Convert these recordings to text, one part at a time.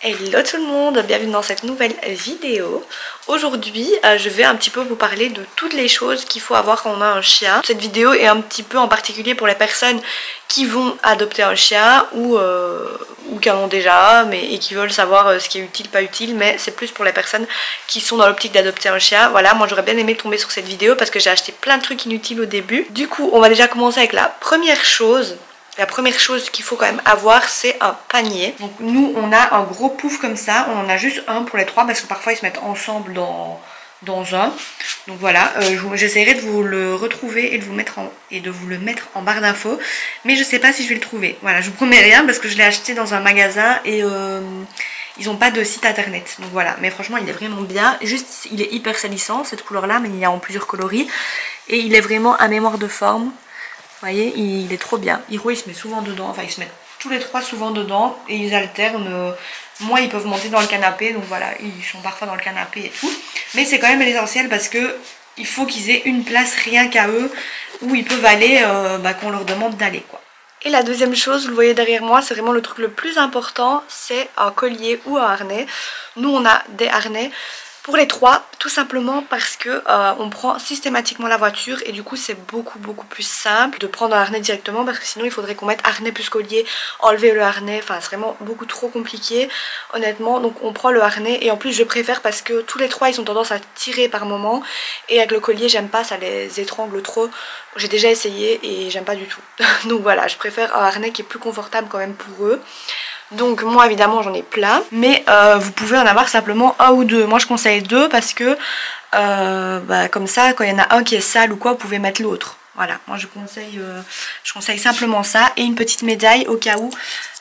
Hello tout le monde, bienvenue dans cette nouvelle vidéo. Aujourd'hui je vais un petit peu vous parler de toutes les choses qu'il faut avoir quand on a un chien. Cette vidéo est un petit peu en particulier pour les personnes qui vont adopter un chien ou qui en ont déjà et qui veulent savoir ce qui est utile, pas utile, mais c'est plus pour les personnes qui sont dans l'optique d'adopter un chien. Voilà, moi j'aurais bien aimé tomber sur cette vidéo parce que j'ai acheté plein de trucs inutiles au début. Du coup on va déjà commencer avec la première chose. La première chose qu'il faut quand même avoir, c'est un panier. Donc nous on a un gros pouf comme ça, on en a juste un pour les trois parce que parfois ils se mettent ensemble dans un. Donc voilà, j'essaierai de vous le retrouver et de vous le mettre en barre d'infos. Mais je sais pas si je vais le trouver. Voilà, je vous promets rien parce que je l'ai acheté dans un magasin et ils n'ont pas de site internet. Donc voilà, mais franchement il est vraiment bien. Juste il est hyper salissant cette couleur là, mais il y a en plusieurs coloris. Et il est vraiment à mémoire de forme. Vous voyez, il est trop bien. Hiro il se met souvent dedans, enfin ils se mettent tous les trois souvent dedans et ils alternent. Moi ils peuvent monter dans le canapé, donc voilà, ils sont parfois dans le canapé et tout. Mais c'est quand même l'essentiel parce que il faut qu'ils aient une place rien qu'à eux où ils peuvent aller qu'on leur demande d'aller quoi. Et la deuxième chose, vous le voyez derrière moi, c'est vraiment le truc le plus important, c'est un collier ou un harnais. Nous on a des harnais. Pour les trois, tout simplement parce que on prend systématiquement la voiture et du coup c'est beaucoup plus simple de prendre un harnais directement parce que sinon il faudrait qu'on mette harnais plus collier, enlever le harnais, enfin c'est vraiment beaucoup trop compliqué honnêtement. Donc on prend le harnais et en plus je préfère parce que tous les trois ils ont tendance à tirer par moment et avec le collier j'aime pas, ça les étrangle trop. J'ai déjà essayé et j'aime pas du tout. Donc voilà, je préfère un harnais qui est plus confortable quand même pour eux. Donc moi évidemment j'en ai plein, mais vous pouvez en avoir simplement un ou deux. Moi je conseille deux parce que comme ça quand il y en a un qui est sale ou quoi, vous pouvez mettre l'autre. Voilà, moi je conseille simplement ça et une petite médaille au cas où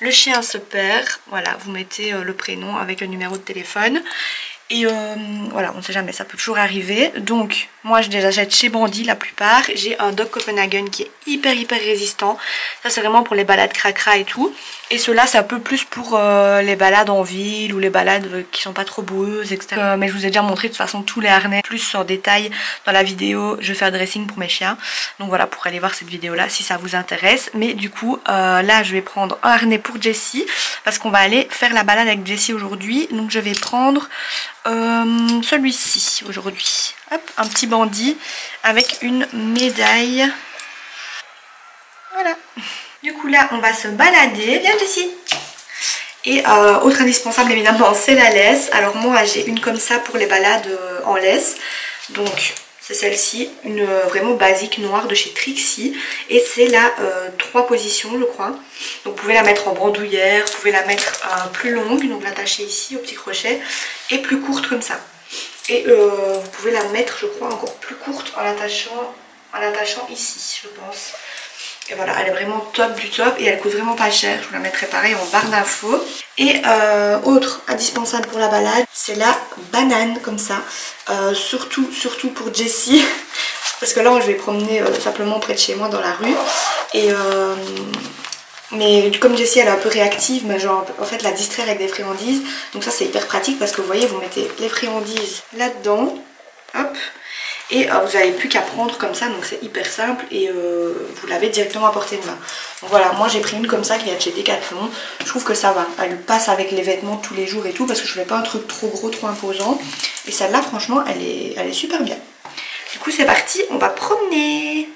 le chien se perd. Voilà, vous mettez le prénom avec le numéro de téléphone. Et voilà, on ne sait jamais, ça peut toujours arriver. Donc moi je les achète chez Bandit la plupart. J'ai un Dog Copenhagen qui est hyper résistant. Ça c'est vraiment pour les balades cracra et tout. Et ceux-là c'est un peu plus pour les balades en ville ou les balades qui sont pas trop boueuses, etc. Mais je vous ai déjà montré de toute façon tous les harnais plus en détail dans la vidéo. Je fais un dressing pour mes chiens. Donc voilà, pour aller voir cette vidéo là si ça vous intéresse. Mais du coup là je vais prendre un harnais pour Jessie parce qu'on va aller faire la balade avec Jessie aujourd'hui. Donc je vais prendre celui-ci aujourd'hui. Hop, un petit Bandit avec une médaille. Voilà. Du coup là on va se balader. Viens Jessie. Et autre indispensable évidemment c'est la laisse. Alors moi j'ai une comme ça pour les balades en laisse. Donc c'est celle-ci, une vraiment basique noire de chez Trixie. Et c'est la 3 positions je crois. Donc vous pouvez la mettre en bandoulière, vous pouvez la mettre plus longue, donc l'attacher ici au petit crochet, et plus courte comme ça. Et vous pouvez la mettre je crois encore plus courte en l'attachant ici je pense. Et voilà, elle est vraiment top du top et elle coûte vraiment pas cher. Je vous la mettrai pareil en barre d'infos. Et autre indispensable pour la balade, c'est la banane comme ça. Surtout pour Jessie. Parce que là je vais promener simplement près de chez moi dans la rue. Et mais comme Jessie elle est un peu réactive, mais genre en fait la distraire avec des friandises. Donc ça c'est hyper pratique parce que vous voyez, vous mettez les friandises là-dedans. Hop. Et vous n'avez plus qu'à prendre comme ça, donc c'est hyper simple et vous l'avez directement à portée de main. Donc voilà, moi j'ai pris une comme ça qui est de chez Decathlon. Je trouve que ça va, elle passe avec les vêtements tous les jours et tout parce que je voulais pas un truc trop gros, trop imposant. Et celle-là franchement elle est super bien. Du coup c'est parti, on va promener.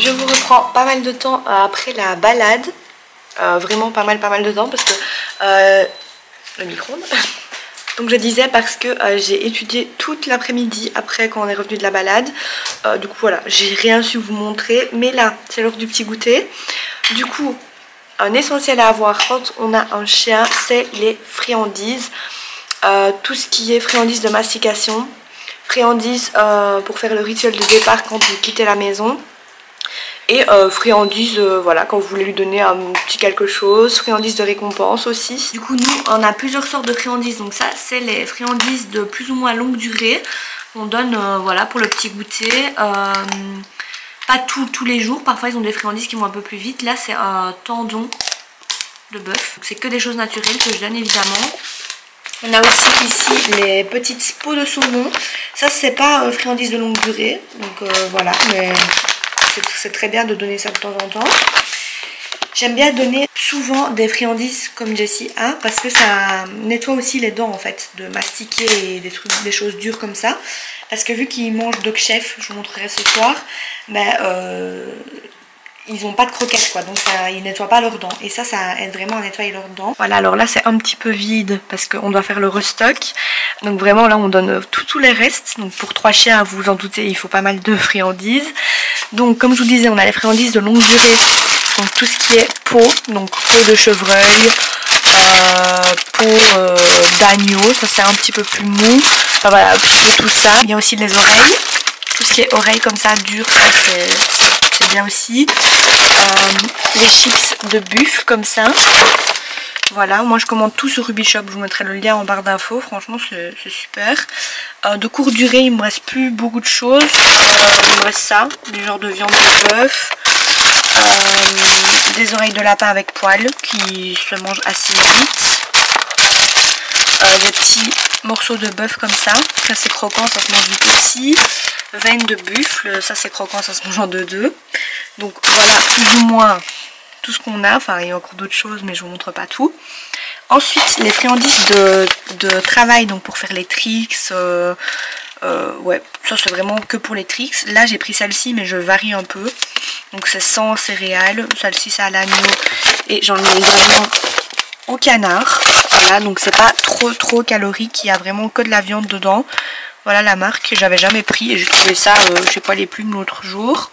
Je vous reprends pas mal de temps après la balade, vraiment pas mal de temps parce que le micro-ondes. Donc je disais parce que j'ai étudié toute l'après-midi après quand on est revenu de la balade. Du coup voilà, j'ai rien su vous montrer, mais là c'est l'heure du petit goûter. Du coup, un essentiel à avoir quand on a un chien, c'est les friandises. Tout ce qui est friandises de mastication, friandises pour faire le rituel de départ quand vous quittez la maison. Et friandises, voilà, quand vous voulez lui donner un petit quelque chose, friandises de récompense aussi. Du coup, nous, on a plusieurs sortes de friandises. Donc ça, c'est les friandises de plus ou moins longue durée. On donne, voilà, pour le petit goûter. Pas tous les jours, parfois ils ont des friandises qui vont un peu plus vite. Là, c'est un tendon de bœuf. C'est que des choses naturelles que je donne évidemment. On a aussi ici les petites peaux de saumon. Ça c'est pas friandises de longue durée. Donc voilà, mais c'est très bien de donner ça de temps en temps. J'aime bien donner souvent des friandises comme Jessie a parce que ça nettoie aussi les dents en fait, de mastiquer et des choses dures comme ça. Parce que vu qu'ils mangent Dog Chef, je vous montrerai ce soir, ils n'ont pas de croquettes quoi, donc ils nettoient pas leurs dents. Et ça aide vraiment à nettoyer leurs dents. Voilà, alors là c'est un petit peu vide parce qu'on doit faire le restock. Donc vraiment là on donne tous les restes. Donc pour 3 chiens, vous vous en doutez, il faut pas mal de friandises. Donc comme je vous disais, on a les friandises de longue durée. Donc tout ce qui est peau, donc peau de chevreuil, peau d'agneau, ça c'est un petit peu plus mou. Enfin voilà, tout ça. Il y a aussi les oreilles. Tout ce qui est oreilles comme ça, dur, c'est bien aussi. Les chips de buffle comme ça. Voilà, moi je commande tout sur Ruby Shop, je vous mettrai le lien en barre d'infos, franchement c'est super. De courte durée, il me reste plus beaucoup de choses. Il me reste ça, des genres de viande de bœuf. Des oreilles de lapin avec poils qui se mangent assez vite. Des petits morceaux de bœuf comme ça c'est croquant, ça se mange vite aussi. Veines de buffle, ça c'est croquant, ça se mange en 2-2. Donc voilà plus ou moins tout ce qu'on a. Enfin il y a encore d'autres choses mais je vous montre pas tout. Ensuite les friandises de travail, donc pour faire les tricks. Ouais, ça c'est vraiment que pour les tricks. Là j'ai pris celle-ci mais je varie un peu. Donc c'est sans céréales. Celle-ci c'est à l'agneau. Et j'en ai également au canard. Voilà, donc c'est pas trop calorique. Il y a vraiment que de la viande dedans. Voilà la marque. J'avais jamais pris et j'ai trouvé ça chez Poil et Plume l'autre jour.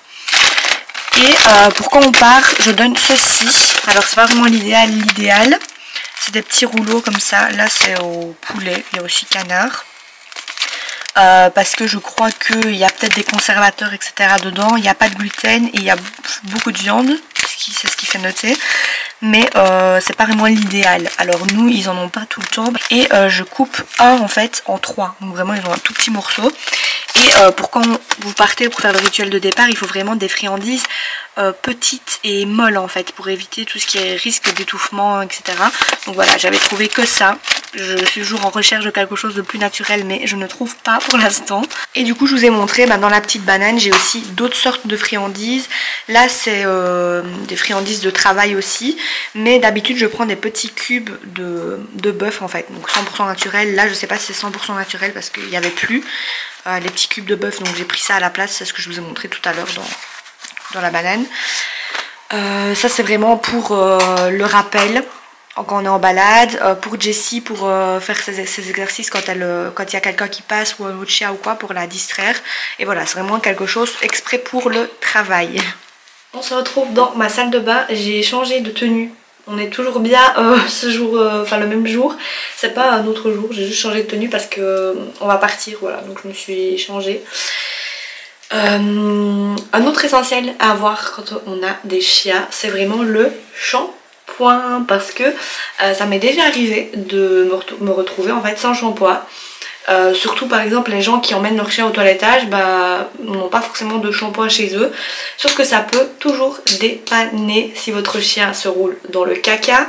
Et pour quand on part, je donne ceci. Alors c'est pas vraiment l'idéal. C'est des petits rouleaux comme ça. Là c'est au poulet. Il y a aussi canard. Parce que je crois qu'il y a peut-être des conservateurs etc dedans, il n'y a pas de gluten et il y a beaucoup de viande, c'est ce qui fait noter, mais c'est pas vraiment l'idéal. Alors nous ils en ont pas tout le temps et je coupe en fait en 3, donc vraiment ils ont un tout petit morceau. Et pour quand vous partez pour faire le rituel de départ, il faut vraiment des friandises petites et molles en fait, pour éviter tout ce qui est risque d'étouffement etc. Donc voilà, j'avais trouvé que ça. Je suis toujours en recherche de quelque chose de plus naturel mais je ne trouve pas pour l'instant. Et du coup je vous ai montré, dans la petite banane j'ai aussi d'autres sortes de friandises. Là c'est des friandises de travail aussi, mais d'habitude je prends des petits cubes de bœuf en fait, donc 100% naturel. Là je sais pas si c'est 100% naturel parce qu'il n'y avait plus les petits cubes de bœuf, donc j'ai pris ça à la place. C'est ce que je vous ai montré tout à l'heure dans la banane. Ça c'est vraiment pour le rappel quand on est en balade, pour Jessie pour faire ses exercices quand il y a quelqu'un qui passe ou un autre chien ou quoi, pour la distraire. Et voilà, c'est vraiment quelque chose exprès pour le travail. On se retrouve dans ma salle de bain. J'ai changé de tenue. On est toujours bien ce jour, enfin le même jour. C'est pas un autre jour, j'ai juste changé de tenue parce que on va partir, voilà. Donc je me suis changée. Un autre essentiel à avoir quand on a des chiens, c'est vraiment le shampoing. Parce que ça m'est déjà arrivé de me retrouver en fait sans shampoing. Surtout par exemple les gens qui emmènent leur chien au toilettage n'ont pas forcément de shampoing chez eux, sauf que ça peut toujours dépanner si votre chien se roule dans le caca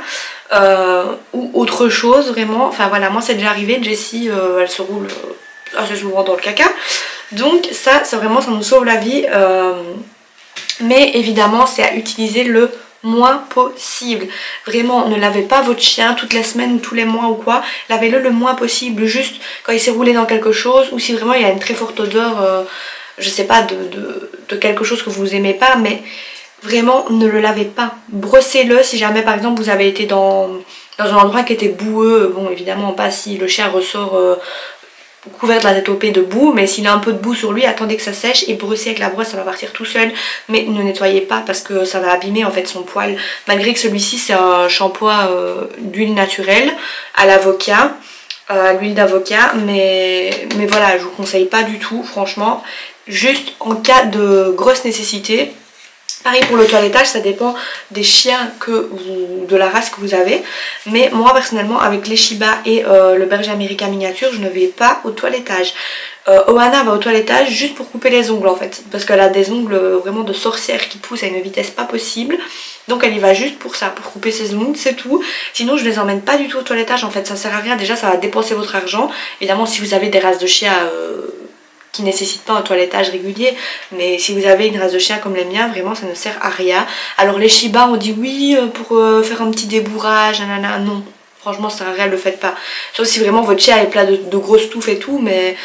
ou autre chose vraiment. Enfin voilà, moi c'est déjà arrivé, Jessie elle se roule assez souvent dans le caca, donc ça vraiment ça nous sauve la vie, mais évidemment c'est à utiliser le moins possible. Vraiment, ne lavez pas votre chien toutes les semaines ou tous les mois ou quoi. Lavez-le le moins possible, juste quand il s'est roulé dans quelque chose, ou si vraiment il y a une très forte odeur, je sais pas, de quelque chose que vous aimez pas, mais vraiment ne le lavez pas. Brossez-le si jamais par exemple vous avez été dans un endroit qui était boueux. Bon évidemment pas si le chien ressort couvert de la tête aux pieds de boue, mais s'il a un peu de boue sur lui, attendez que ça sèche et brossez avec la brosse, ça va partir tout seul. Mais ne nettoyez pas parce que ça va abîmer en fait son poil, malgré que celui-ci c'est un shampoing d'huile naturelle à l'avocat, l'huile d'avocat, mais voilà, je vous conseille pas du tout franchement, juste en cas de grosse nécessité. Pareil pour le toilettage, ça dépend des chiens de la race que vous avez. Mais moi personnellement avec les Shiba et le berger américain miniature, je ne vais pas au toilettage. Ohana va au toilettage juste pour couper les ongles en fait, parce qu'elle a des ongles vraiment de sorcière qui poussent à une vitesse pas possible. Donc elle y va juste pour ça, pour couper ses ongles, c'est tout. Sinon je les emmène pas du tout au toilettage en fait, ça sert à rien. Déjà ça va dépenser votre argent. Évidemment si vous avez des races de chiens qui nécessitent pas un toilettage régulier, mais si vous avez une race de chien comme les miens, vraiment ça ne sert à rien. Alors les Shiba on dit oui pour faire un petit débourrage, nanana, non. Franchement ça sert à rien, le faites pas. Sauf si vraiment votre chien est plein de grosses touffes et tout, mais...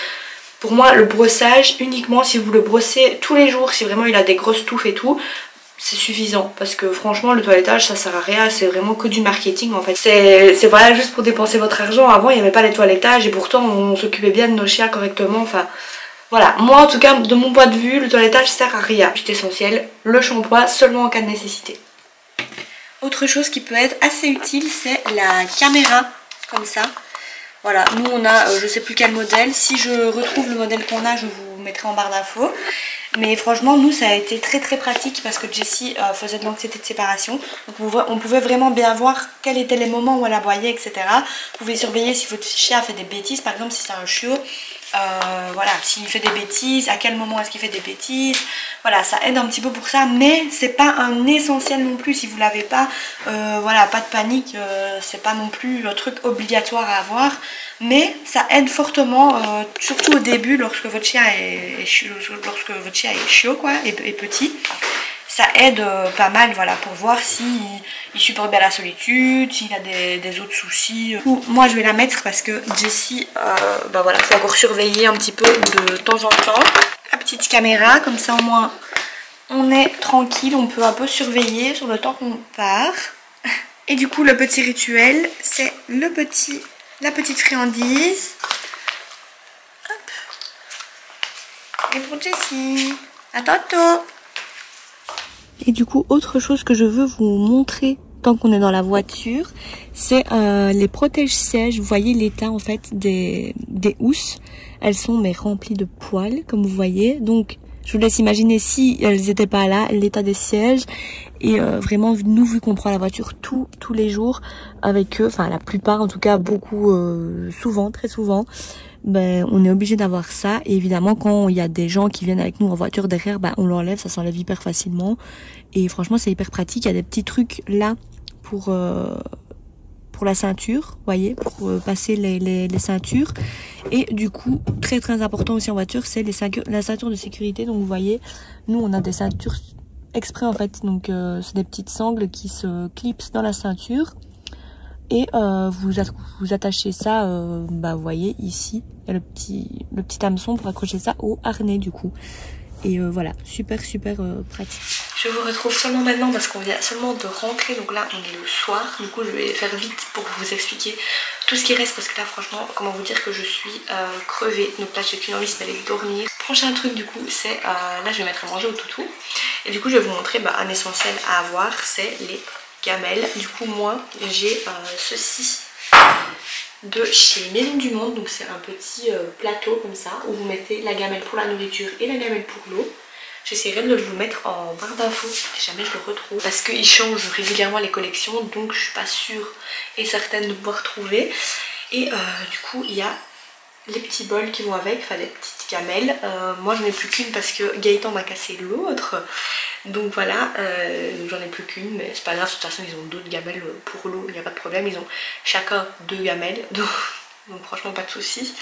Pour moi le brossage uniquement si vous le brossez tous les jours, si vraiment il a des grosses touffes et tout, c'est suffisant. Parce que franchement le toilettage ça sert à rien, c'est vraiment que du marketing en fait. C'est voilà juste pour dépenser votre argent. Avant il n'y avait pas les toilettages et pourtant on s'occupait bien de nos chiens correctement. Enfin voilà, moi en tout cas de mon point de vue le toilettage sert à rien. C'est essentiel, le shampoing seulement en cas de nécessité. Autre chose qui peut être assez utile c'est la caméra comme ça. Voilà, nous on a je sais plus quel modèle, si je retrouve le modèle qu'on a je vous mettrai en barre d'infos. Mais franchement nous ça a été très pratique parce que Jessie faisait de l'anxiété de séparation. Donc on pouvait vraiment bien voir quels étaient les moments où elle aboyait, etc. Vous pouvez surveiller si votre chien fait des bêtises, par exemple si c'est un chiot. Voilà, s'il fait des bêtises, à quel moment est-ce qu'il fait des bêtises, voilà, ça aide un petit peu pour ça, mais c'est pas un essentiel non plus. Si vous l'avez pas, voilà, pas de panique, c'est pas non plus un truc obligatoire à avoir, mais ça aide fortement, surtout au début lorsque votre chien est chiot quoi, et petit. Ça aide pas mal, voilà, pour voir s'il supporte bien la solitude, s'il a des autres soucis. Moi je vais la mettre parce que Jessie, bah voilà, faut encore surveiller un petit peu de temps en temps. La petite caméra, comme ça au moins on est tranquille, on peut un peu surveiller sur le temps qu'on part. Et du coup le petit rituel, c'est la petite friandise. Hop. Et pour Jessie, à tantôt. Et du coup, autre chose que je veux vous montrer tant qu'on est dans la voiture, c'est les protège-sièges. Vous voyez l'état en fait des housses. Elles sont mais remplies de poils, comme vous voyez. Donc, je vous laisse imaginer si elles n'étaient pas là, l'état des sièges. Et vraiment, nous, vu qu'on prend la voiture tous les jours avec eux, enfin la plupart, en tout cas beaucoup, souvent, très souvent, ben, on est obligé d'avoir ça. Et évidemment quand il y a des gens qui viennent avec nous en voiture derrière, ben, on l'enlève, ça s'enlève hyper facilement et franchement c'est hyper pratique. Il y a des petits trucs là pour la ceinture, vous voyez, pour passer les ceintures. Et du coup très important aussi en voiture, c'est la ceinture de sécurité. Donc vous voyez, nous on a des ceintures exprès en fait, donc c'est des petites sangles qui se clipsent dans la ceinture. Et vous attachez ça, bah vous voyez ici, il y a le petit hameçon pour accrocher ça au harnais du coup. Et voilà, super pratique. Je vous retrouve seulement maintenant parce qu'on vient seulement de rentrer, donc là on est le soir. Du coup je vais faire vite pour vous expliquer tout ce qui reste parce que là franchement, comment vous dire que je suis crevée. Donc là j'ai qu'une envie, c'est d'aller dormir. Prochain truc du coup c'est, là je vais mettre à manger au toutou. Et du coup je vais vous montrer un essentiel à avoir, c'est les gamelles. Du coup moi j'ai ceci de chez Maison du Monde, donc c'est un petit plateau comme ça où vous mettez la gamelle pour la nourriture et la gamelle pour l'eau. J'essaierai de vous mettre en barre d'infos si jamais je le retrouve parce qu'ils changent régulièrement les collections, donc je suis pas sûre et certaine de pouvoir trouver. Et du coup il y a les petits bols qui vont avec, enfin les petites gamelles. Moi j'en ai plus qu'une parce que Gaëtan m'a cassé l'autre. Donc voilà, j'en ai plus qu'une, mais c'est pas grave, de toute façon ils ont d'autres gamelles pour l'eau, il n'y a pas de problème, ils ont chacun 2 gamelles, donc franchement pas de soucis.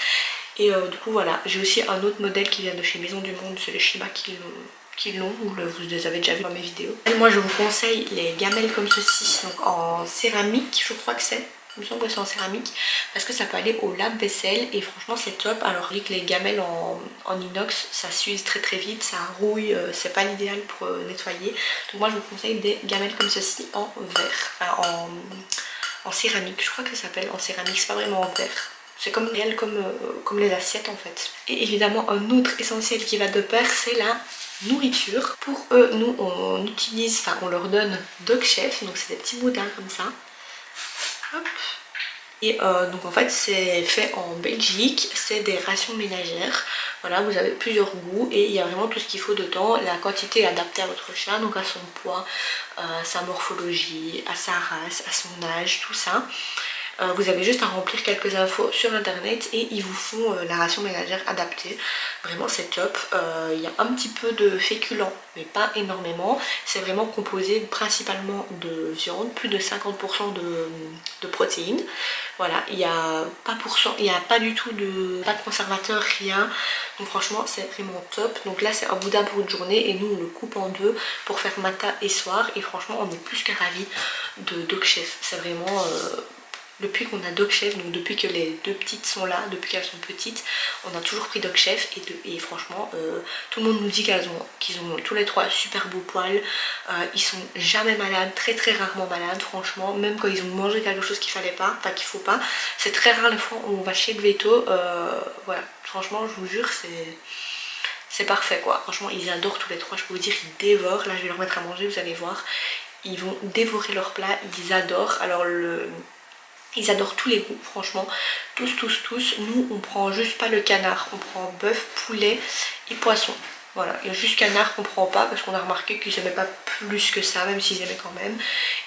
Et du coup voilà, j'ai aussi un autre modèle qui vient de chez Maison du Monde, c'est les Shiba qui l'ont, vous les avez déjà vu dans mes vidéos. Et moi je vous conseille les gamelles comme ceci, donc en céramique je crois que c'est. Il me semble que c'est en céramique parce que ça peut aller au lave-vaisselle et franchement c'est top. Alors je dis que les gamelles en inox ça s'use très vite, ça rouille, c'est pas l'idéal pour nettoyer. Donc moi je vous conseille des gamelles comme ceci en verre, enfin en céramique, je crois que ça s'appelle en céramique, c'est pas vraiment en verre. C'est comme réel comme les assiettes en fait. Et évidemment un autre essentiel qui va de pair c'est la nourriture. Pour eux nous on utilise, enfin on leur donne Dog Chef, donc c'est des petits boudins comme ça. Hop. Et donc en fait c'est fait en Belgique, c'est des rations ménagères. Voilà, vous avez plusieurs goûts et il y a vraiment tout ce qu'il faut dedans. La quantité est adaptée à votre chien, donc à son poids, à sa morphologie, à sa race, à son âge, tout ça. Vous avez juste à remplir quelques infos sur internet et ils vous font la ration ménagère adaptée. Vraiment c'est top. Il y a un petit peu de féculents mais pas énormément. C'est vraiment composé principalement de viande, plus de 50% de protéines. Voilà, il n'y a pas du tout pas de conservateur, rien. Donc franchement c'est vraiment top. Donc là c'est un boudin pour une journée et nous on le coupe en deux pour faire matin et soir. Et franchement on est plus que ravis de Dog Chef. C'est vraiment... depuis qu'on a Dog Chef, donc depuis que les deux petites sont là, depuis qu'elles sont petites, on a toujours pris Dog Chef et franchement tout le monde nous dit qu'ils ont tous les trois super beaux poils. Ils sont jamais malades, très très rarement malades franchement, même quand ils ont mangé quelque chose qu'il fallait pas, enfin qu'il faut pas. C'est très rare les fois où on va chez le veto, voilà, franchement je vous jure c'est parfait quoi. Franchement ils adorent tous les trois, je peux vous dire ils dévorent. Là je vais leur mettre à manger, vous allez voir, ils vont dévorer leur plat, ils adorent. Alors ils adorent tous les goûts, franchement, tous. Nous, on prend juste pas le canard, on prend bœuf, poulet et poisson. Voilà, il y a juste canard qu'on prend pas parce qu'on a remarqué qu'ils n'aimaient pas plus que ça, même s'ils aimaient quand même.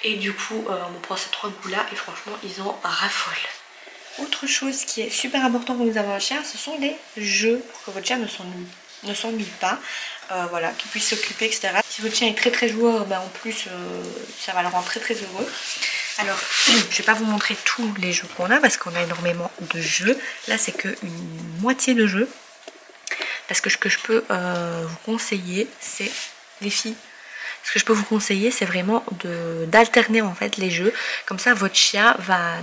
Et du coup, on prend ces trois goûts-là et franchement, ils en raffolent. Autre chose qui est super important quand vous avez un chien, ce sont les jeux pour que votre chien ne s'ennuie pas. Voilà, qu'il puisse s'occuper, etc. Si votre chien est très très joueur, ben en plus, ça va le rendre très très heureux. Alors, je ne vais pas vous montrer tous les jeux qu'on a parce qu'on a énormément de jeux. Là, c'est qu'une moitié de jeux. Parce que ce que je peux vous conseiller, c'est les filles. Ce que je peux vous conseiller, c'est vraiment d'alterner en fait les jeux. Comme ça, votre chien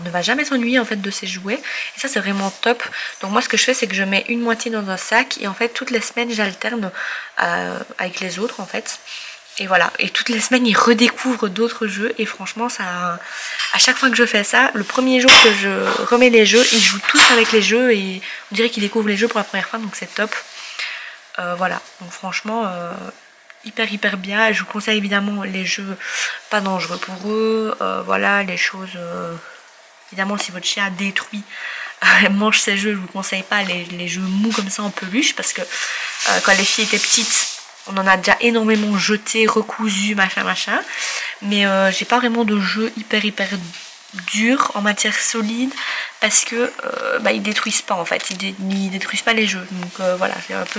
ne va jamais s'ennuyer en fait de ses jouets. Et ça, c'est vraiment top. Donc moi, ce que je fais, c'est que je mets une moitié dans un sac et en fait, toutes les semaines, j'alterne avec les autres en fait. Et voilà, et toutes les semaines ils redécouvrent d'autres jeux et franchement ça, à chaque fois que je fais ça, le premier jour que je remets les jeux, ils jouent tous avec les jeux et on dirait qu'ils découvrent les jeux pour la première fois, donc c'est top. Voilà, donc franchement hyper bien. Je vous conseille évidemment les jeux pas dangereux pour eux, voilà, les choses, évidemment si votre chien détruit mange ces jeux, je vous conseille pas les jeux mous comme ça en peluche parce que quand les filles étaient petites, on en a déjà énormément jeté, recousu, machin. Mais j'ai pas vraiment de jeu hyper dur en matière solide parce que ils détruisent pas en fait. Ils détruisent pas les jeux. Donc voilà,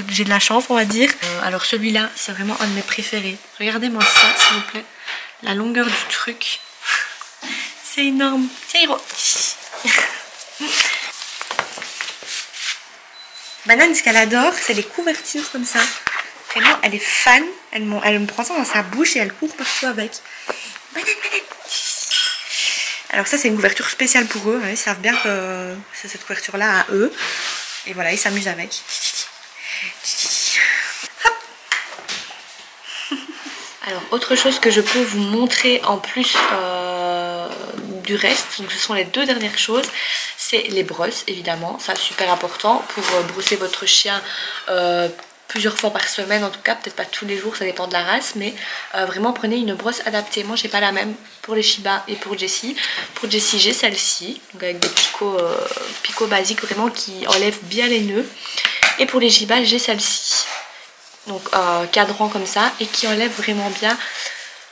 j'ai de la chance on va dire. Alors celui-là, c'est vraiment un de mes préférés. Regardez-moi ça s'il vous plaît. La longueur du truc. C'est énorme. Tiens, Hiro. Banane, ce qu'elle adore, c'est les couvertures comme ça. Vraiment, elle est fan, elle me prend ça dans sa bouche et elle court partout avec. Banane. Alors ça c'est une couverture spéciale pour eux, hein. Ils savent bien que c'est cette couverture là à eux. Et voilà, ils s'amusent avec. Hop. Alors autre chose que je peux vous montrer en plus du reste, donc ce sont les deux dernières choses, c'est les brosses évidemment, ça super important pour brosser votre chien plusieurs fois par semaine en tout cas, peut-être pas tous les jours, ça dépend de la race, mais vraiment prenez une brosse adaptée. Moi j'ai pas la même pour les Shiba et pour Jessie. Pour Jessie j'ai celle-ci, donc avec des picots basiques vraiment qui enlèvent bien les nœuds. Et pour les Shiba j'ai celle-ci, donc cadran comme ça, et qui enlève vraiment bien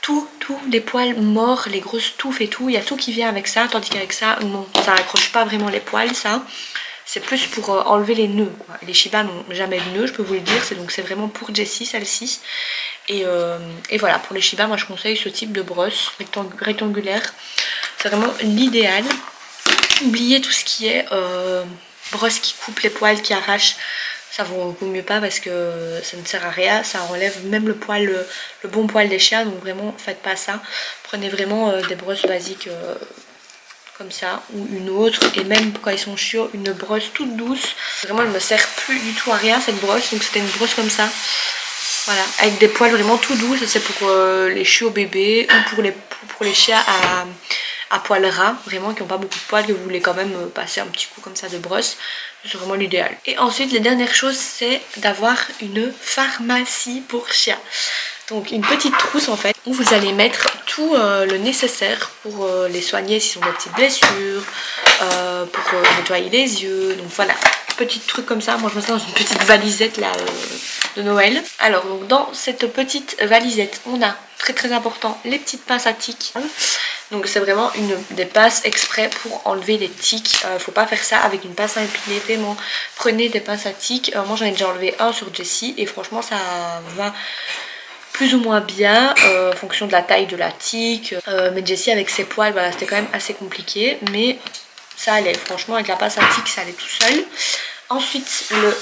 tous les poils morts, les grosses touffes et tout, il y a tout qui vient avec ça, tandis qu'avec ça, non, ça accroche pas vraiment les poils ça. C'est plus pour enlever les nœuds, quoi. Les Shiba n'ont jamais de nœuds, je peux vous le dire. Donc c'est vraiment pour Jessie, celle-ci. Et voilà, pour les Shiba, moi je conseille ce type de brosse rectangulaire. C'est vraiment l'idéal. Oubliez tout ce qui est brosse qui coupe les poils, qui arrache. Ça vaut mieux pas parce que ça ne sert à rien. Ça enlève même le poil, le bon poil des chiens. Donc vraiment, faites pas ça. Prenez vraiment des brosses basiques comme ça, ou une autre, et même quand ils sont chiots, une brosse toute douce. Vraiment elle me sert plus du tout à rien cette brosse, donc c'était une brosse comme ça, voilà, avec des poils vraiment tout doux. Ça c'est pour les chiots bébés ou pour les chiens à poils ras, vraiment qui n'ont pas beaucoup de poils, que vous voulez quand même passer un petit coup comme ça de brosse. C'est vraiment l'idéal. Et ensuite les dernières choses, c'est d'avoir une pharmacie pour chiens. Donc une petite trousse en fait où vous allez mettre tout le nécessaire pour les soigner s'ils ont des petites blessures, pour nettoyer les yeux. Donc voilà, petit truc comme ça. Moi je mets ça dans une petite valisette là de Noël. Alors donc dans cette petite valisette on a très important les petites pinces à tiques. Donc c'est vraiment des pinces exprès pour enlever les tiques. Faut pas faire ça avec une pince à épiler, vraiment. Prenez des pinces à tiques. Moi j'en ai déjà enlevé un sur Jessie et franchement ça va plus ou moins bien en fonction de la taille de la tique. Mais Jessie avec ses poils, voilà, c'était quand même assez compliqué. Mais ça allait, franchement avec la pince à tiques ça allait tout seul. Ensuite le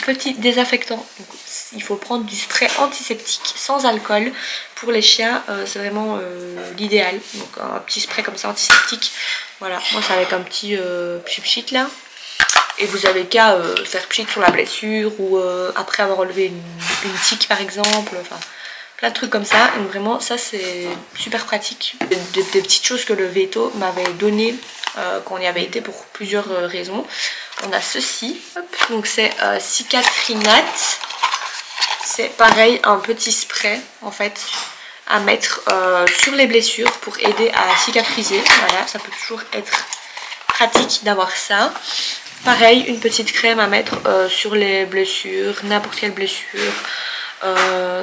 petit désinfectant. Donc, il faut prendre du spray antiseptique sans alcool. Pour les chiens, c'est vraiment l'idéal. Donc un petit spray comme ça antiseptique. Voilà, moi c'est avec un petit pchit là. Et vous avez qu'à faire pchit sur la blessure ou après avoir enlevé une tique par exemple. Enfin, plein de trucs comme ça. Donc vraiment, ça c'est super pratique. Des petites choses que le veto m'avait donné quand on y avait été pour plusieurs raisons. On a ceci. Hop. Donc c'est Cicatrinat. C'est pareil, un petit spray en fait à mettre sur les blessures pour aider à cicatriser. Voilà, ça peut toujours être pratique d'avoir ça. Pareil, une petite crème à mettre sur les blessures, n'importe quelle blessure.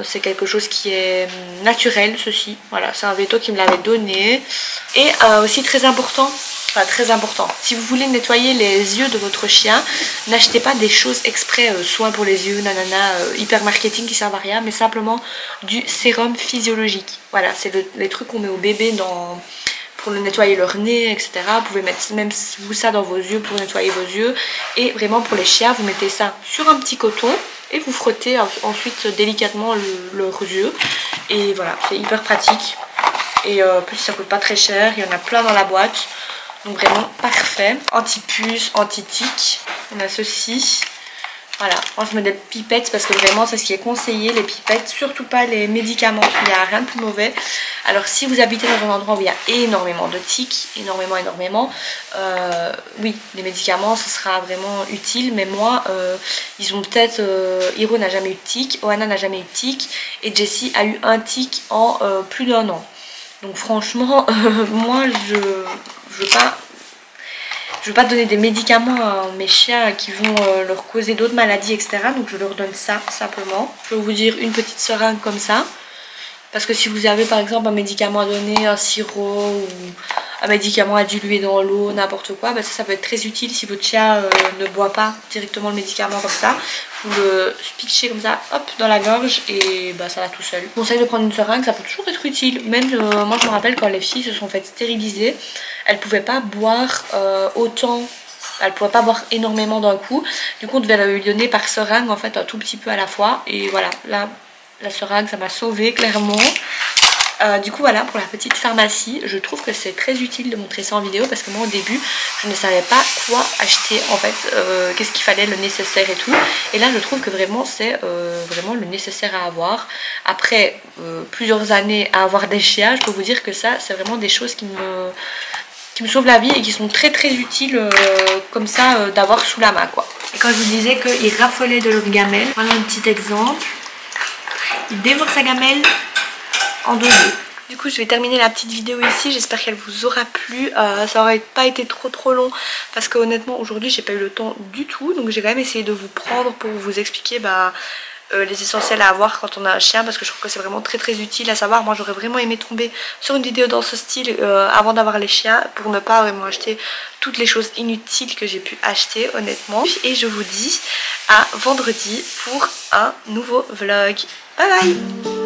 C'est quelque chose qui est naturel, ceci. Voilà, c'est un veto qui me l'avait donné. Et aussi très important. Enfin, très important. Si vous voulez nettoyer les yeux de votre chien, n'achetez pas des choses exprès, soin pour les yeux, nanana, hyper marketing qui servent à rien, mais simplement du sérum physiologique. Voilà, c'est les trucs qu'on met au bébé pour nettoyer leur nez, etc. Vous pouvez mettre même vous ça dans vos yeux pour nettoyer vos yeux. Et vraiment pour les chiens, vous mettez ça sur un petit coton et vous frottez ensuite délicatement leurs yeux. Et voilà, c'est hyper pratique. Et en plus ça coûte pas très cher, il y en a plein dans la boîte. Donc vraiment parfait. Anti-puce, anti-tique. On a ceci. Voilà, moi je mets des pipettes parce que vraiment c'est ce qui est conseillé, les pipettes, surtout pas les médicaments, il n'y a rien de plus mauvais. Alors si vous habitez dans un endroit où il y a énormément de tiques, énormément, oui, les médicaments ce sera vraiment utile, mais moi, ils ont peut-être, Hiro n'a jamais eu de tic, Oana n'a jamais eu de tic, et Jessie a eu un tic en plus d'1 an. Donc franchement, moi je veux pas donner des médicaments à mes chiens qui vont leur causer d'autres maladies, etc. Donc je leur donne ça simplement. Je vais vous dire une petite seringue comme ça. Parce que si vous avez par exemple un médicament à donner, un sirop ou un médicament à diluer dans l'eau, n'importe quoi, bah ça peut être très utile si votre chien ne boit pas directement le médicament comme ça. Vous le pitchez comme ça, hop, dans la gorge et bah ça va tout seul. Je vous conseille de prendre une seringue, ça peut toujours être utile. Même moi je me rappelle quand les filles se sont faites stériliser, elles pouvaient pas boire autant. Elle ne pouvait pas boire énormément d'un coup. Du coup on devait lui donner par seringue en fait un tout petit peu à la fois. Et voilà, là la seringue ça m'a sauvée clairement. Du coup voilà pour la petite pharmacie, je trouve que c'est très utile de montrer ça en vidéo parce que moi au début je ne savais pas quoi acheter en fait, qu'est-ce qu'il fallait, le nécessaire et tout, et là je trouve que vraiment c'est vraiment le nécessaire à avoir. Après plusieurs années à avoir des chiens, je peux vous dire que ça c'est vraiment des choses qui me sauvent la vie et qui sont très utiles comme ça d'avoir sous la main quoi. Et quand je vous disais qu'ils raffolaient de leur gamelle, voilà un petit exemple, il dévore sa gamelle en 2 jours. Du coup je vais terminer la petite vidéo ici, j'espère qu'elle vous aura plu. Ça aurait pas été trop long parce que honnêtement aujourd'hui j'ai pas eu le temps du tout, donc j'ai quand même essayé de vous prendre pour vous expliquer les essentiels à avoir quand on a un chien, parce que je trouve que c'est vraiment très utile à savoir. Moi j'aurais vraiment aimé tomber sur une vidéo dans ce style avant d'avoir les chiens, pour ne pas vraiment acheter toutes les choses inutiles que j'ai pu acheter honnêtement. Et je vous dis à vendredi pour un nouveau vlog. Bye bye.